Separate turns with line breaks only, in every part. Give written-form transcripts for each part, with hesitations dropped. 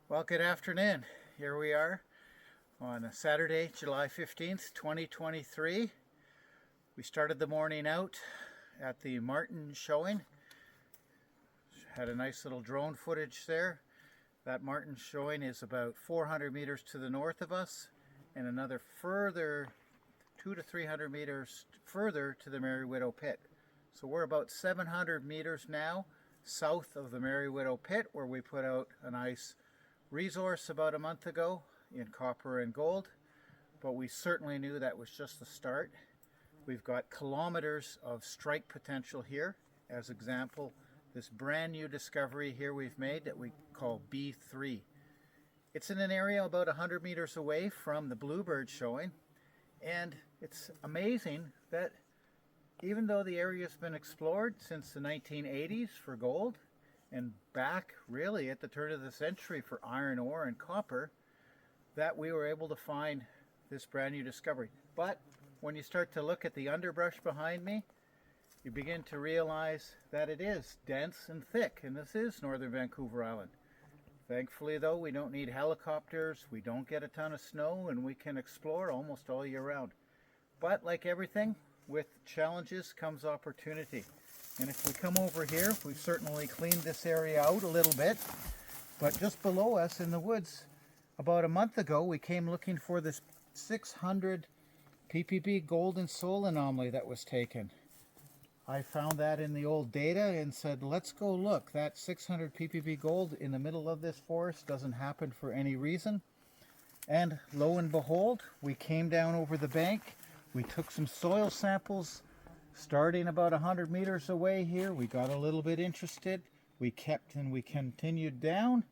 Well, good afternoon. Here we are on Saturday, July 15th, 2023. We started the morning out at the Martin showing. Had a nice little drone footage there. That Martin showing is about 400 meters to the north of us and another further 200 to 300 meters further to the Merry Widow Pit. So we're about 700 meters now south of the Merry Widow Pit, where we put out a nice resource about a month ago in copper and gold, but we certainly knew that was just the start. We've got kilometers of strike potential here. As example, this brand new discovery here we've made that we call B3. It's in an area about 100 meters away from the Bluebird showing, and it's amazing that even though the area has been explored since the 1980s for gold, and back really at the turn of the century for iron ore and copper, that we were able to find this brand new discovery. But when you start to look at the underbrush behind me, you begin to realize that it is dense and thick, and this is northern Vancouver Island. Thankfully though, we don't need helicopters, we don't get a ton of snow, and we can explore almost all year round. But like everything, with challenges comes opportunity. And if we come over here, we've certainly cleaned this area out a little bit, but just below us in the woods, about a month ago, we came looking for this 600 ppb golden soul anomaly that was taken. I found that in the old data and said, let's go look. That 600 ppb gold in the middle of this forest doesn't happen for any reason. And lo and behold, we came down over the bank, we took some soil samples. Starting about 100 meters away here, we got a little bit interested. We kept and we continued down,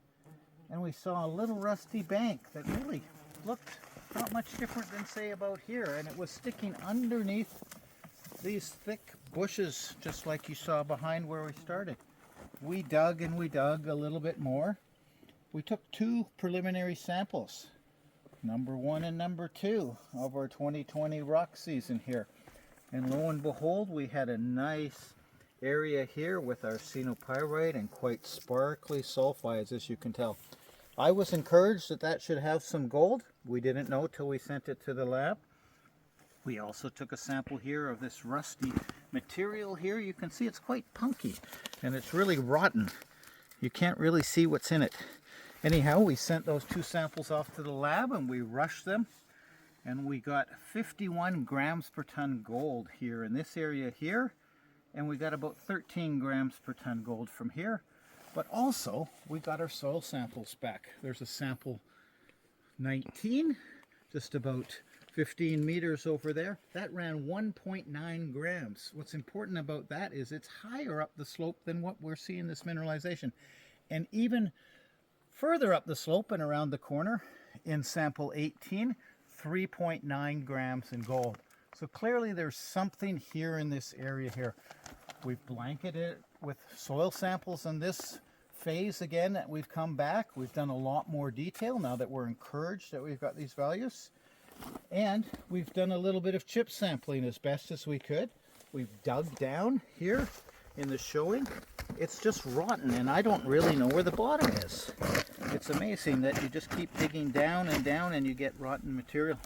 and we saw a little rusty bank that really looked not much different than, say, about here, and it was sticking underneath these thick bushes, just like you saw behind where we started. We dug and we dug a little bit more. We took two preliminary samples, number 1 and number 2 of our 2020 rock season here. And lo and behold, we had a nice area here with arsenopyrite and quite sparkly sulfides, as you can tell. I was encouraged that that should have some gold. We didn't know till we sent it to the lab. We also took a sample here of this rusty material here. You can see it's quite punky and it's really rotten. You can't really see what's in it. Anyhow, we sent those two samples off to the lab and we rushed them. And we got 51 grams per ton gold here in this area here. And we got about 13 grams per ton gold from here. But also, we got our soil samples back. There's a sample 19, just about 15 meters over there. That ran 1.9 grams. What's important about that is it's higher up the slope than what we're seeing this mineralization. And even further up the slope and around the corner in sample 18, 3.9 grams in gold. So clearly there's something here in this area here. We've blanketed it with soil samples in this phase again that we've come back. We've done a lot more detail now that we're encouraged that we've got these values. And we've done a little bit of chip sampling as best as we could. We've dug down here in the showing. It's just rotten and I don't really know where the bottom is. It's amazing that you just keep digging down and you get rotten material.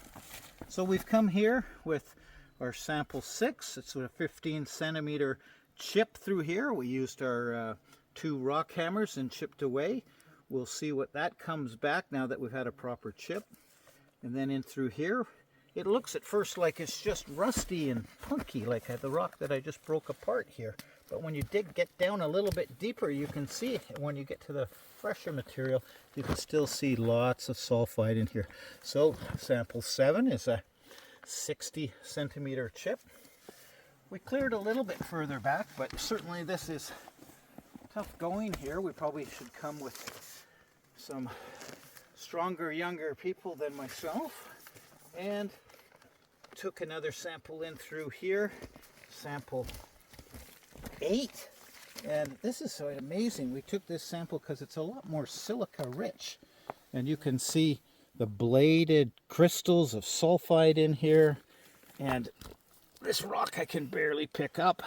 So we've come here with our sample 6. It's a 15 centimeter chip through here. We used our 2 rock hammers and chipped away. We'll see what that comes back now that we've had a proper chip. And then in through here, it looks at first like it's just rusty and punky, like the rock that I just broke apart here. But when you get down a little bit deeper, you can see when you get to the fresher material, you can still see lots of sulfide in here. So sample 7 is a 60 centimeter chip. We cleared a little bit further back, but certainly this is tough going here. We probably should come with some stronger, younger people than myself. And took another sample in through here, sample 8, and this is so amazing. We took this sample because it's a lot more silica rich, and you can see the bladed crystals of sulfide in here, and this rock I can barely pick up.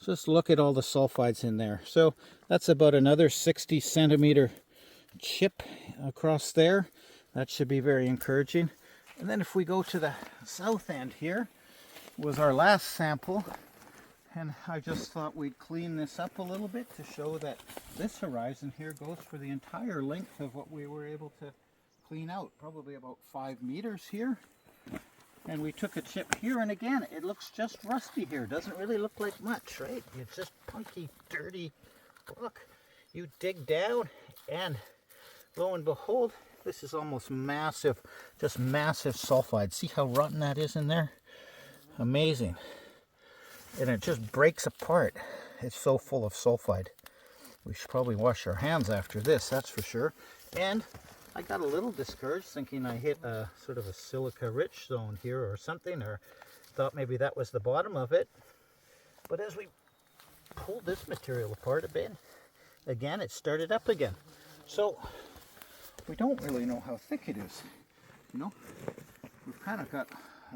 Just look at all the sulfides in there. So that's about another 60 centimeter chip across there. That should be very encouraging. And then if we go to the south end here, was our last sample. And I just thought we'd clean this up a little bit to show that this horizon here goes for the entire length of what we were able to clean out. Probably about 5 meters here. And we took a chip here, and again, it looks just rusty here. Doesn't really look like much, right? It's just punky, dirty. Look, you dig down, and lo and behold, this is almost massive, just massive sulfide. See how rotten that is in there? Amazing. And it just breaks apart. It's so full of sulfide. We should probably wash our hands after this, that's for sure. And I got a little discouraged thinking I hit a sort of a silica-rich zone here or something, or thought maybe that was the bottom of it. But as we pulled this material apart a bit, again, it started up again. So we don't really know how thick it is. You know, we've kind of got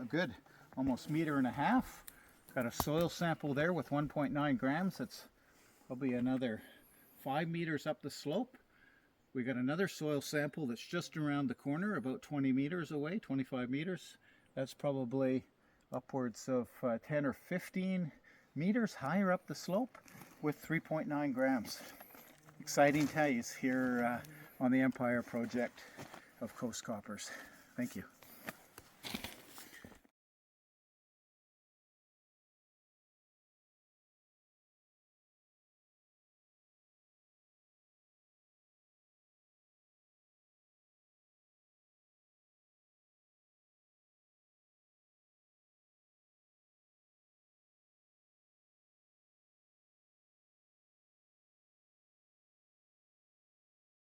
a good almost 1.5 meters. Got a soil sample there with 1.9 grams. That's probably another 5 meters up the slope. We got another soil sample that's just around the corner, about 20 meters away, 25 meters. That's probably upwards of 10 or 15 meters higher up the slope with 3.9 grams. Exciting days here on the Empire project of Coast Coppers. Thank you.